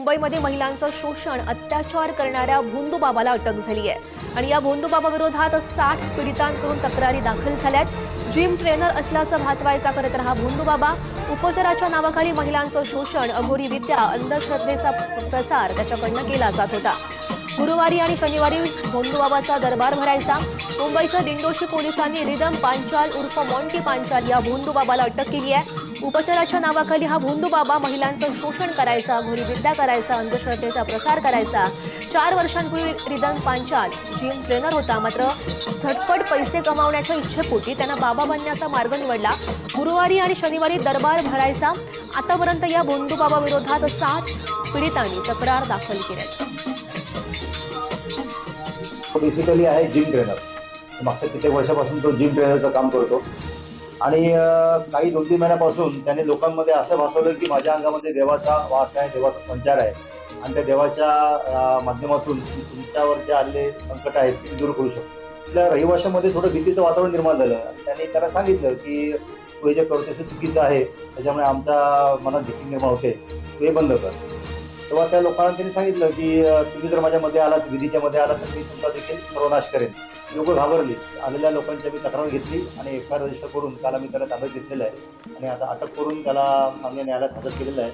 मुंबईमध्ये महिलांचं शोषण अत्याचार करणाऱ्या भोंदूबाबाला अटक झाली आहे आणि या भोंदूबाबा विरोधात 60 पीडितांकडून तक्रारी दाखल झाल्यात। जिम ट्रेनर असल्याचं भासवायचा करत हा भोंदूबाबा उपचाराच्या नावाखाली महिलांचं शोषण, अघोरी विद्या, अंधश्रद्धेचा प्रसार त्याच्याकडनं केला जात होता। गुरुवारी आणि शनिवारी भोंदूबाबाचा दरबार भरायचा। मुंबईच्या दिंडोशी पोलिसांनी रिदम पांचाल उर्फ मॉन्टी पांचाल या भोंदूबाबाला अटक केली आहे। उपचाराच्या नावाखाली हा भोंदूबाबा महिलांचं शोषण करायचा, अघोरी विद्या करायचा, अंधश्रद्धेचा प्रसार करायचा। 4 वर्षांपूर्वी रिदम पांचाल जिम ट्रेनर होता, मात्र झटपट पैसे कमावण्याच्या इच्छेपोटी त्यानं बाबा बनण्याचा मार्ग निवडला। गुरुवारी आणि शनिवारी दरबार भरायचा। आतापर्यंत या भोंदूबाबा विरोधात 60 पीडितांनी तक्रार दाखल केली। बेसिकली आहे जिम ट्रेनर। मागच्या कित्येक वर्षापासून तो जिम ट्रेनरचं काम करतो आणि काही 2-3 महिन्यापासून त्याने लोकांमध्ये असं भासवलं की माझ्या अंगामध्ये देवाचा वास आहे, देवाचा संचार आहे आणि त्या देवाच्या माध्यमातून तुमच्यावर जे आलेले संकट आहेत ते दूर करू शकतो। आपल्या रहिवाशामध्ये थोडं भीतीचं वातावरण निर्माण झालं। त्यांनी त्याला सांगितलं की तू हे जे करतोस ते चुकीचं आहे, त्याच्यामुळे आमच्या मनात भीती निर्माण होते, तू हे बंद कर। तेव्हा त्या लोकांना त्यांनी सांगितलं की तुम्ही जर माझ्यामध्ये आलात, विधीच्या मध्ये आलात, तर मी तुमचा देखील सर्वनाश करेन। लोक घाबरली। आलेल्या लोकांची मी तक्रार घेतली आणि एफआयआर रजिस्टर करून काल आम्ही त्याला ताब्यात घेतलेलं आहे आणि आता अटक करून त्याला माननीय न्यायालयात हजर केलेलं आहे।